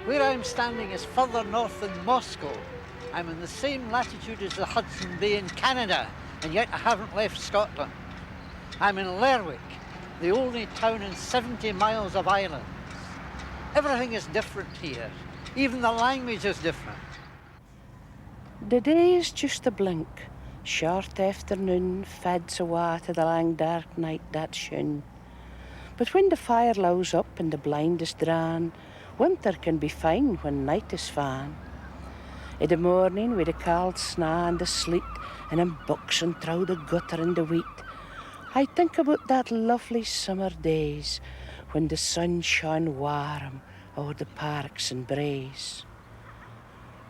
Where I'm standing is further north than Moscow. I'm in the same latitude as the Hudson Bay in Canada, and yet I haven't left Scotland. I'm in Lerwick, the only town in 70 miles of islands. Everything is different here. Even the language is different. The day is just a blink. Short afternoon fades away to the long dark night that shone. But when the fire lows up and the blind is drawn, winter can be fine when night is fine. In the morning with the cold snow and the sleet and them buxing through the gutter and the wheat, I think about that lovely summer days when the sun shone warm over the parks and braes.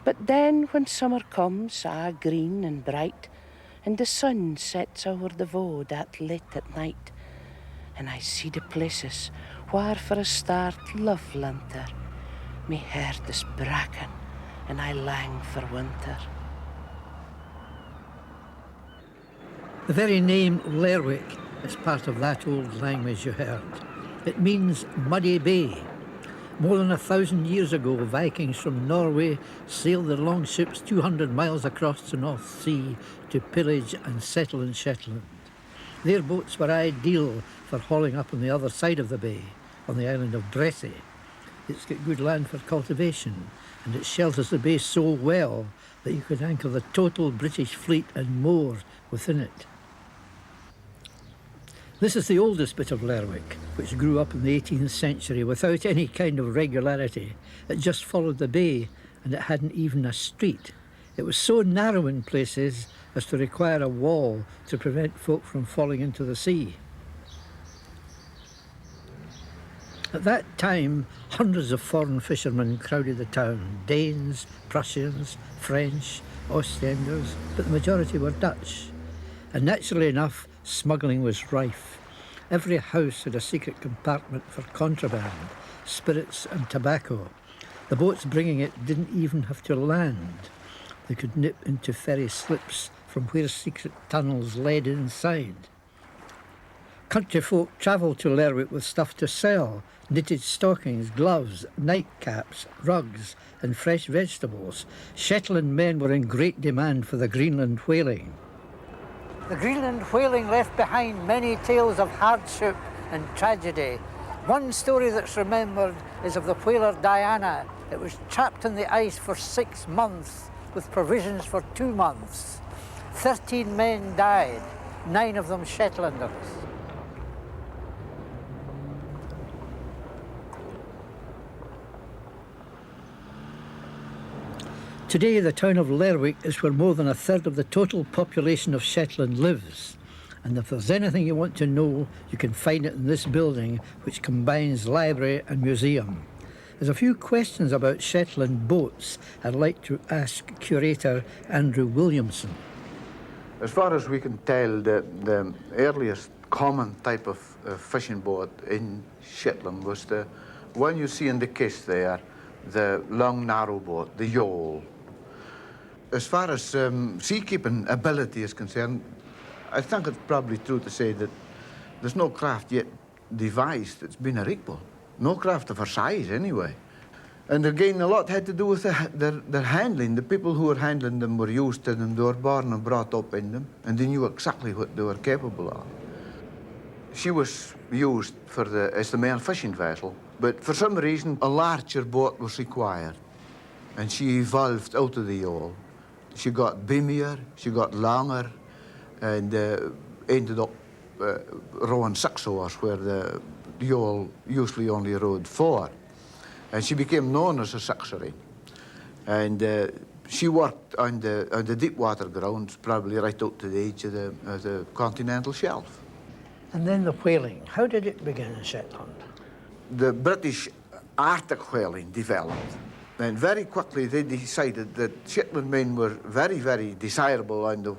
But then when summer comes, all green and bright, and the sun sets over the Vaud that lit at night, and I see the places where for a start love linter, me heart is bracken, and I lang for winter. The very name Lerwick is part of that old language you heard. It means muddy bay. More than 1,000 years ago, Vikings from Norway sailed their long ships 200 miles across the North Sea to pillage and settle in Shetland. Their boats were ideal for hauling up on the other side of the bay, on the island of Bressie. It's got good land for cultivation, and it shelters the bay so well that you could anchor the total British fleet and more within it. This is the oldest bit of Lerwick, which grew up in the 18th century without any kind of regularity. It just followed the bay, and it hadn't even a street. It was so narrow in places as to require a wall to prevent folk from falling into the sea. At that time, hundreds of foreign fishermen crowded the town. Danes, Prussians, French, Ostenders, but the majority were Dutch. And naturally enough, smuggling was rife. Every house had a secret compartment for contraband, spirits and tobacco. The boats bringing it didn't even have to land. They could nip into ferry slips from where secret tunnels led inside. Country folk travelled to Lerwick with stuff to sell: knitted stockings, gloves, nightcaps, rugs and fresh vegetables. Shetland men were in great demand for the Greenland whaling. The Greenland whaling left behind many tales of hardship and tragedy. One story that's remembered is of the whaler Diana. It was trapped in the ice for 6 months with provisions for 2 months. 13 men died, 9 of them Shetlanders. Today, the town of Lerwick is where more than 1/3 of the total population of Shetland lives. And if there's anything you want to know, you can find it in this building, which combines library and museum. There's a few questions about Shetland boats I'd like to ask curator Andrew Williamson. As far as we can tell, the earliest common type of fishing boat in Shetland was the one you see in the kiss there, the long narrow boat, the yawl. As far as seakeeping ability is concerned, I think it's probably true to say that there's no craft yet devised that's been her equal. No craft of her size, anyway. And again, a lot had to do with their handling. The people who were handling them were used to them. They were born and brought up in them, and they knew exactly what they were capable of. She was used as the main fishing vessel, but for some reason, a larger boat was required, and she evolved out of the yawl. She got beamier, she got longer, and ended up rowing 6 oars where the yawl usually only rowed 4. And she became known as a sixery. And she worked on the deep water grounds, probably right out to the edge of the continental shelf. And then the whaling. How did it begin in Shetland? The British Arctic whaling developed. And very quickly they decided that Shetland men were very, very desirable on the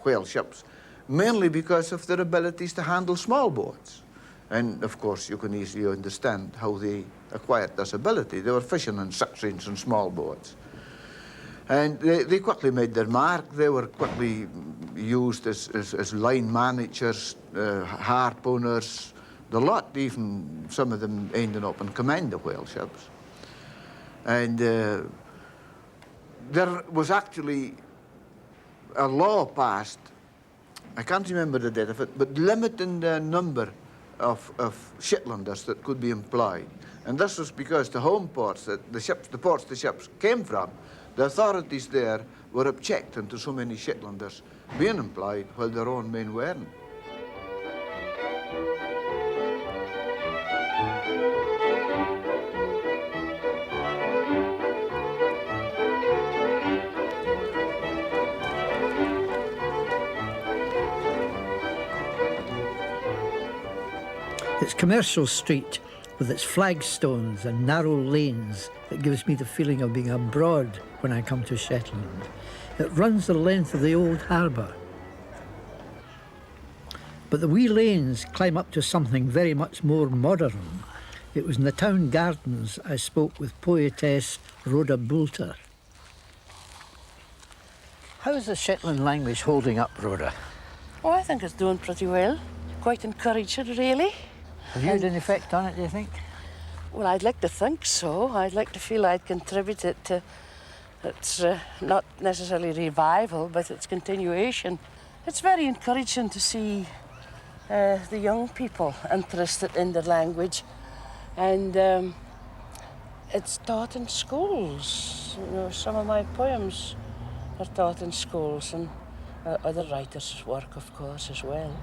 whale ships, mainly because of their abilities to handle small boats. And of course, you can easily understand how they acquired this ability. They were fishing in 6-inch and small boats. And they quickly made their mark. They were quickly used as line managers, harpooners, the lot, even some of them ended up in command of whale ships. And there was actually a law passed, I can't remember the date of it, but limiting the number of Shetlanders that could be employed. And this was because the home ports, the ports the ships came from, the authorities there were objecting to so many Shetlanders being employed while their own men weren't. It's Commercial Street, with its flagstones and narrow lanes, that gives me the feeling of being abroad when I come to Shetland. It runs the length of the old harbour. But the wee lanes climb up to something very much more modern. It was in the town gardens I spoke with poetess Rhoda Boulter. How's the Shetland language holding up, Rhoda? Oh, I think it's doing pretty well. Quite encouraging, really. Have you had an effect on it, do you think? Well, I'd like to think so. I'd like to feel I'd contributed to its not necessarily revival, but its continuation. It's very encouraging to see the young people interested in the language, and it's taught in schools. You know, some of my poems are taught in schools, and other writers' work, of course, as well.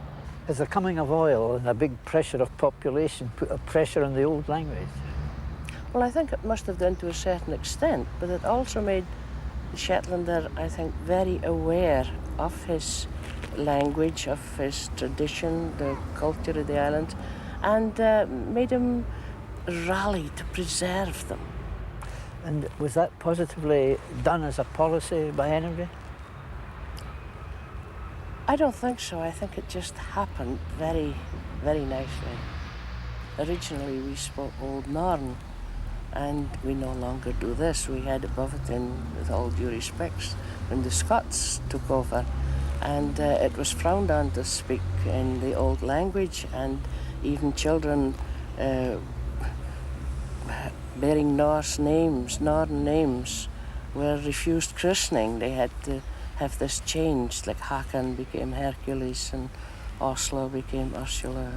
Has the coming of oil and a big pressure of population put a pressure on the old language? Well, I think it must have done to a certain extent, but it also made the Shetlander, I think, very aware of his language, of his tradition, the culture of the island, and made him rally to preserve them. And was that positively done as a policy by anybody? I don't think so. I think it just happened very, very nicely. Originally, we spoke Old Norn, and we no longer do this. We had above it in, with all due respects, when the Scots took over, and it was frowned on to speak in the old language, and even children bearing Norse names, Northern names, were refused christening. They had to have this changed, like Hakan became Hercules and Oslo became Ursula,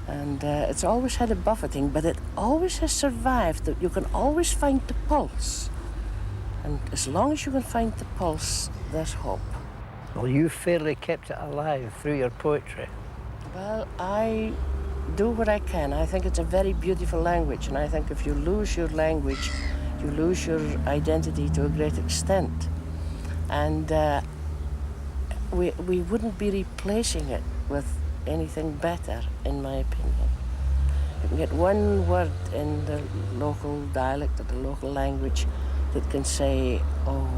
and it's always had a buffeting, but it always has survived. That you can always find the pulse, and as long as you can find the pulse, there's hope. Well, you fairly kept it alive through your poetry. Well, I do what I can. I think it's a very beautiful language, and I think if you lose your language, you lose your identity to a great extent. And we wouldn't be replacing it with anything better, in my opinion. You can get one word in the local dialect or the local language that can say, oh,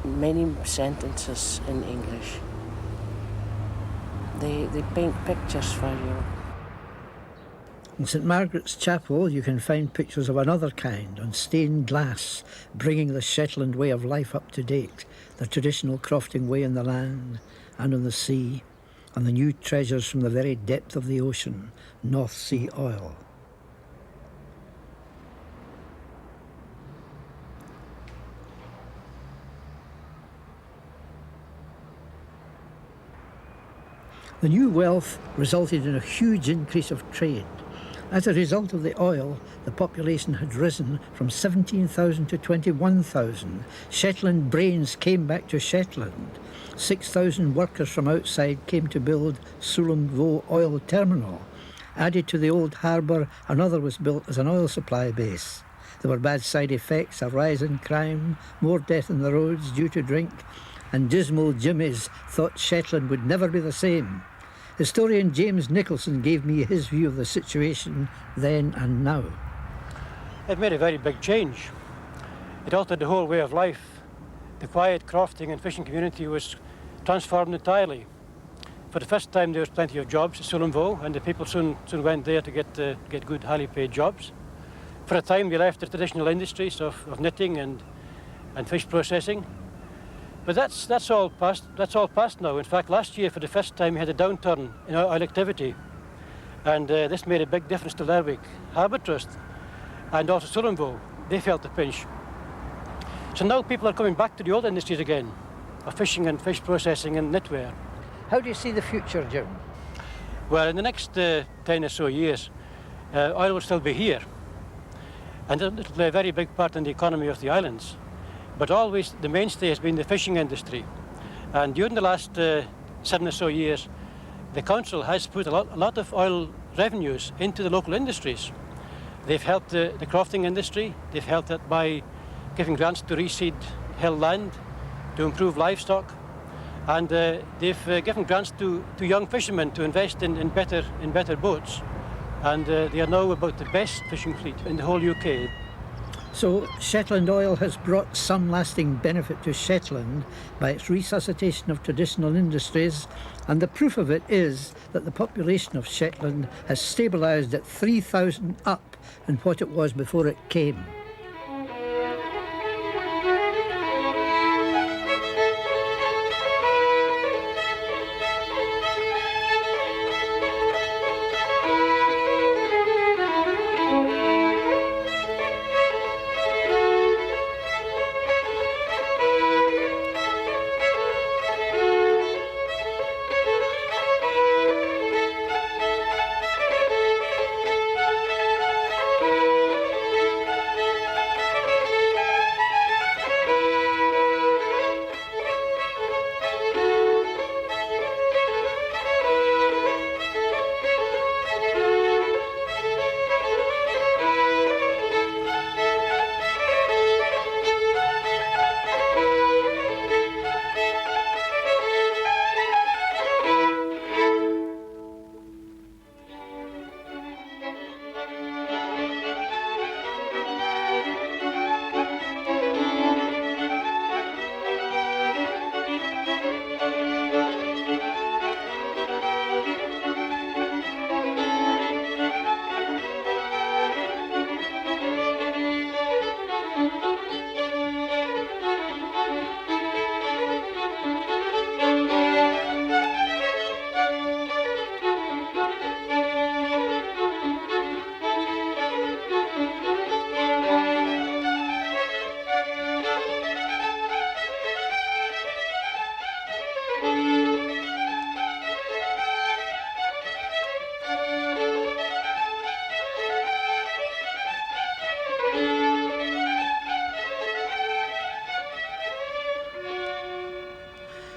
many sentences in English. They paint pictures for you. In St Margaret's Chapel, you can find pictures of another kind on stained glass, bringing the Shetland way of life up to date, the traditional crofting way in the land and on the sea, and the new treasures from the very depth of the ocean, North Sea oil. The new wealth resulted in a huge increase of trade. As a result of the oil, the population had risen from 17,000 to 21,000. Shetland brains came back to Shetland. 6,000 workers from outside came to build Sullom Oil Terminal. Added to the old harbour, another was built as an oil supply base. There were bad side effects, a rise in crime, more death on the roads due to drink, and dismal Jimmies thought Shetland would never be the same. Historian James Nicholson gave me his view of the situation then and now. It made a very big change. It altered the whole way of life. The quiet crofting and fishing community was transformed entirely. For the first time, there was plenty of jobs at Sullom, and the people soon went there to get good, highly paid jobs. For a time, we left the traditional industries of knitting and fish processing. But that's all past. That's all past now. In fact, last year, for the first time, we had a downturn in oil activity, and this made a big difference to Lerwick Harbour Trust. and also Sullivans, they felt the pinch. So now people are coming back to the old industries again, of fishing and fish processing and knitwear. How do you see the future, Jim? Well, in the next 10 or so years, oil will still be here, and it'll play a very big part in the economy of the islands. But always the mainstay has been the fishing industry. And during the last 7 or so years, the council has put a lot of oil revenues into the local industries. They've helped the crofting industry, they've helped it by giving grants to reseed hill land, to improve livestock, and they've given grants to young fishermen to invest in better boats. And they are now about the best fishing fleet in the whole UK. So Shetland oil has brought some lasting benefit to Shetland by its resuscitation of traditional industries, and the proof of it is that the population of Shetland has stabilised at 3,000 up in what it was before it came.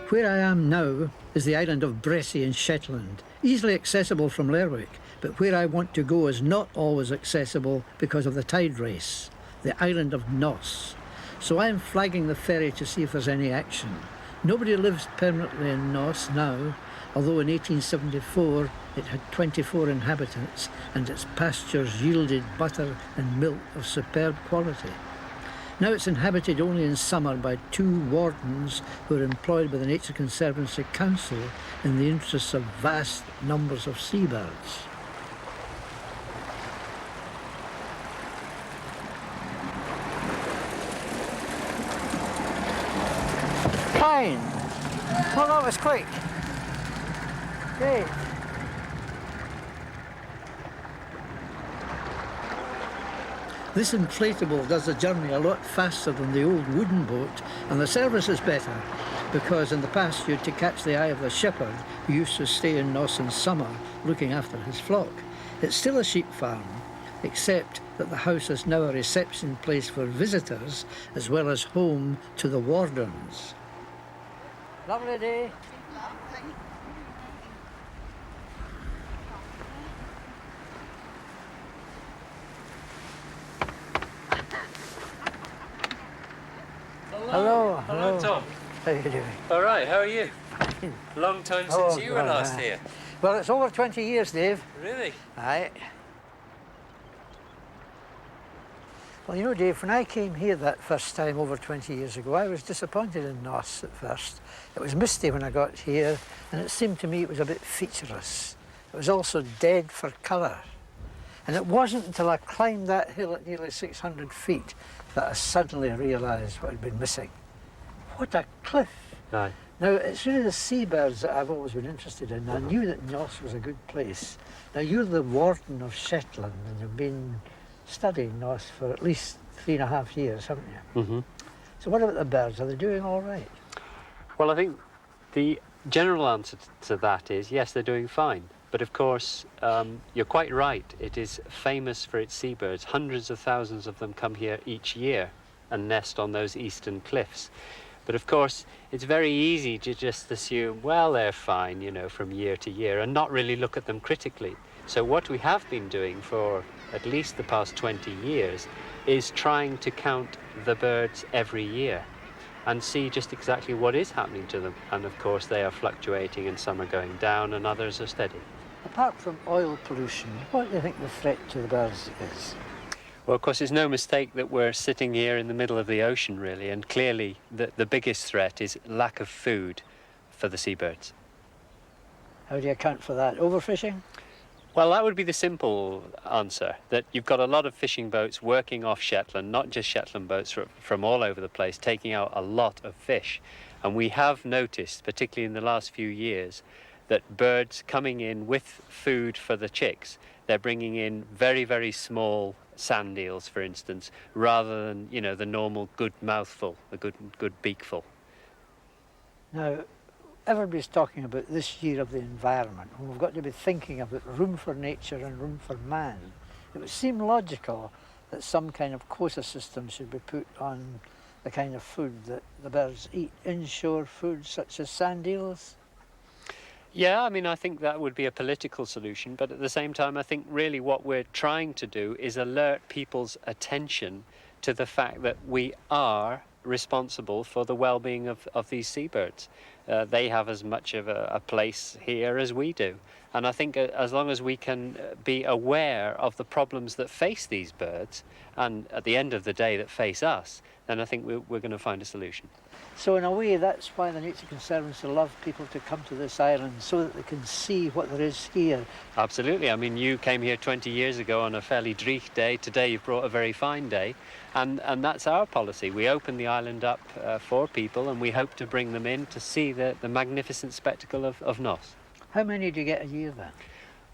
Where I am now is the island of Bressie in Shetland, easily accessible from Lerwick, but where I want to go is not always accessible because of the tide race, the island of Nos. So I'm flagging the ferry to see if there's any action. Nobody lives permanently in Nos now, although in 1874 it had 24 inhabitants and its pastures yielded butter and milk of superb quality. Now it's inhabited only in summer by 2 wardens who are employed by the Nature Conservancy Council in the interests of vast numbers of seabirds. Fine. Well, that was quick. Great. This inflatable does the journey a lot faster than the old wooden boat, and the service is better because in the past you had to catch the eye of the shepherd who used to stay in Nos in summer looking after his flock. It's still a sheep farm, except that the house is now a reception place for visitors as well as home to the wardens. Lovely day. Hello. Hello, Tom. How are you doing? All right, how are you? Long time since you were God, last here. Well, it's over 20 years, Dave. Really? Aye. Well, you know, Dave, when I came here that first time over 20 years ago, I was disappointed in Nos at first. It was misty when I got here, and it seemed to me it was a bit featureless. It was also dead for colour. And it wasn't until I climbed that hill at nearly 600 feet that I suddenly realised what had been missing. What a cliff! Aye. Now, it's really the seabirds that I've always been interested in. I knew that Nos was a good place. Now, you're the warden of Shetland and you've been studying Nos for at least 3.5 years, haven't you? Mm-hmm. So what about the birds? Are they doing all right? Well, I think the general answer to that is yes, they're doing fine. But of course, you're quite right. It is famous for its seabirds. Hundreds of thousands of them come here each year and nest on those eastern cliffs. But of course, it's very easy to just assume, well, they're fine, you know, from year to year and not really look at them critically. So what we have been doing for at least the past 20 years is trying to count the birds every year and see just exactly what is happening to them. And of course, they are fluctuating and some are going down and others are steady. Apart from oil pollution, what do you think the threat to the birds is? Well, of course, it's no mistake that we're sitting here in the middle of the ocean, really, and clearly the biggest threat is lack of food for the seabirds. How do you account for that? Overfishing? Well, that would be the simple answer, that you've got a lot of fishing boats working off Shetland, not just Shetland boats from all over the place, taking out a lot of fish. And we have noticed, particularly in the last few years, that birds coming in with food for the chicks, they're bringing in very, very small sand eels, for instance, rather than, you know, the normal good mouthful, the good beakful. Now, everybody's talking about this year of the environment, and we've got to be thinking about room for nature and room for man. It would seem logical that some kind of quota system should be put on the kind of food that the birds eat, inshore food such as sand eels. Yeah, I mean, I think that would be a political solution, but at the same time, I think really what we're trying to do is alert people's attention to the fact that we are responsible for the well-being of these seabirds. They have as much of a place here as we do. And I think as long as we can be aware of the problems that face these birds, and at the end of the day that face us, then I think we're going to find a solution. So in a way, that's why the Nature Conservancy love people to come to this island, so that they can see what there is here. Absolutely. I mean, you came here 20 years ago on a fairly dreich day. Today you've brought a very fine day. And that's our policy. We open the island up for people, and we hope to bring them in to see the magnificent spectacle of Nos. How many do you get a year then?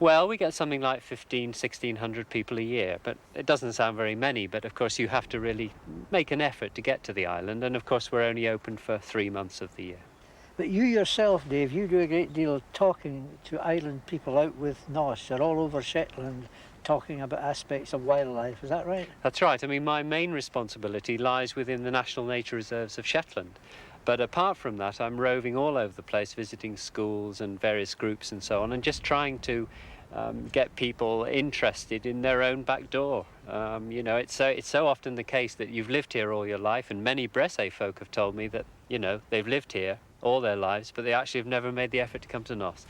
Well, we get something like 1,600 people a year, but it doesn't sound very many. But of course, you have to really make an effort to get to the island. And of course, we're only open for 3 months of the year. But you yourself, Dave, you do a great deal of talking to island people out with Nos. You're all over Shetland talking about aspects of wildlife, is that right? That's right. I mean, my main responsibility lies within the National Nature Reserves of Shetland. But apart from that, I'm roving all over the place, visiting schools and various groups and so on, and just trying to get people interested in their own back door. You know, it's so often the case that you've lived here all your life, and many Bressay folk have told me that, you know, they've lived here all their lives, but they actually have never made the effort to come to Nos.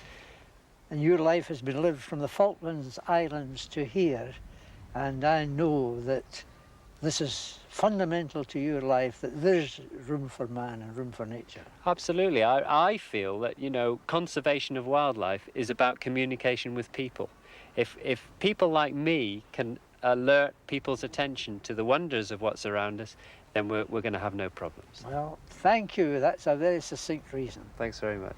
And your life has been lived from the Falklands Islands to here, and I know that this is fundamental to your life, that there's room for man and room for nature. Absolutely. I feel that, you know, conservation of wildlife is about communication with people. If people like me can alert people's attention to the wonders of what's around us, then we're going to have no problems. Well, thank you. That's a very succinct reason. Thanks very much.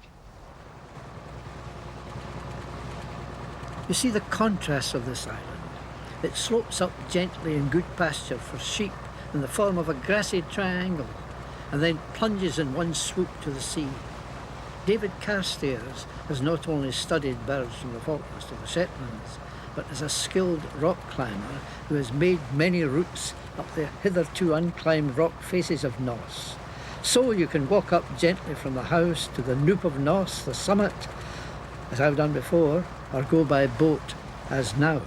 You see the contrast of this island. It slopes up gently in good pasture for sheep in the form of a grassy triangle, and then plunges in one swoop to the sea. David Carstairs has not only studied birds from the Falklands to the Shetlands, but is a skilled rock climber who has made many routes up the hitherto unclimbed rock faces of Nos. So you can walk up gently from the house to the noop of Nos, the summit, as I've done before, or go by boat, as now.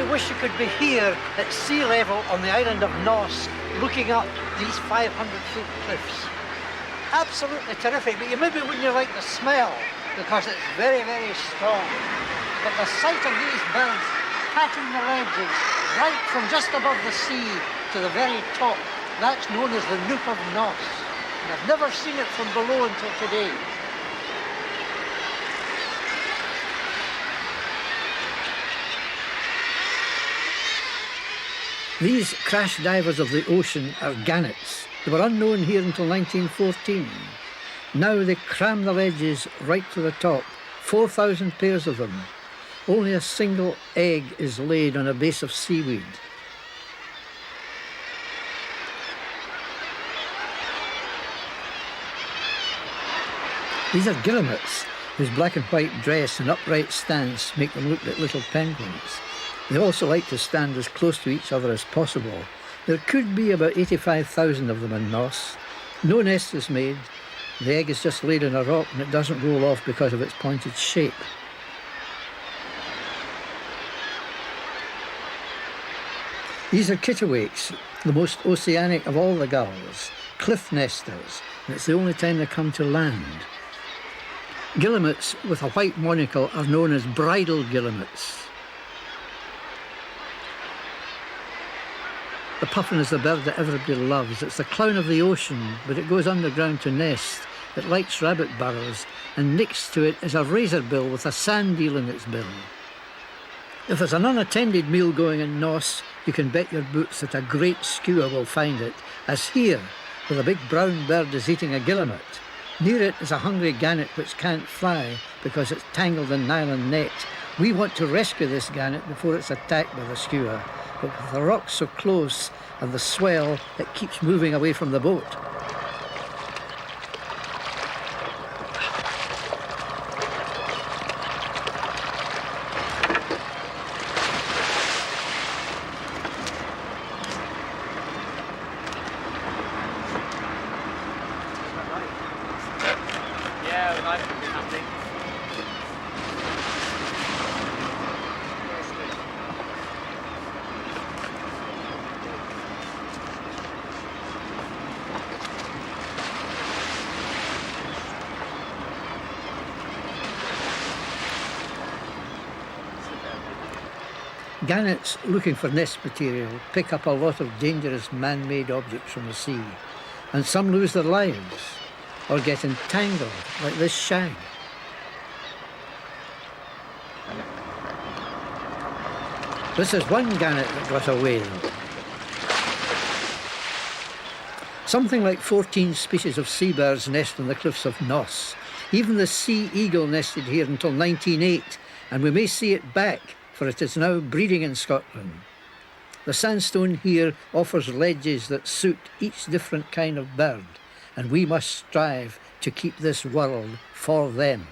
wish you could be here at sea level on the island of Noss, looking up these 500-foot cliffs. Absolutely terrific, but you maybe wouldn't like the smell, because it's very, very strong. But the sight of these birds patting the ledges right from just above the sea to the very top, that's known as the Noop of Noss. And I've never seen it from below until today. These crash divers of the ocean are gannets. They were unknown here until 1914. Now they cram the ledges right to the top, 4,000 pairs of them. Only a single egg is laid on a base of seaweed. These are guillemots, whose black and white dress and upright stance make them look like little penguins. They also like to stand as close to each other as possible. There could be about 85,000 of them in Noss. No nest is made. The egg is just laid on a rock and it doesn't roll off because of its pointed shape. These are kittiwakes, the most oceanic of all the gulls, cliff nesters, and it's the only time they come to land. Guillemots with a white monocle are known as bridal guillemots. The puffin is the bird that everybody loves. It's the clown of the ocean, but it goes underground to nest. It likes rabbit burrows, and next to it is a razorbill with a sand eel in its bill. If there's an unattended meal going in Noss, you can bet your boots that a great skua will find it, as here, where the big brown bird is eating a guillemot. Near it is a hungry gannet which can't fly because it's tangled in nylon net. We want to rescue this gannet before it's attacked by the skua, but with the rocks so close and the swell, it keeps moving away from the boat. Gannets looking for nest material pick up a lot of dangerous man-made objects from the sea, and some lose their lives or get entangled like this shag. This is one gannet that got away though. Something like 14 species of seabirds nest on the cliffs of Noss. Even the sea eagle nested here until 1908, and we may see it back, for it is now breeding in Scotland. The sandstone here offers ledges that suit each different kind of bird, and we must strive to keep this world for them.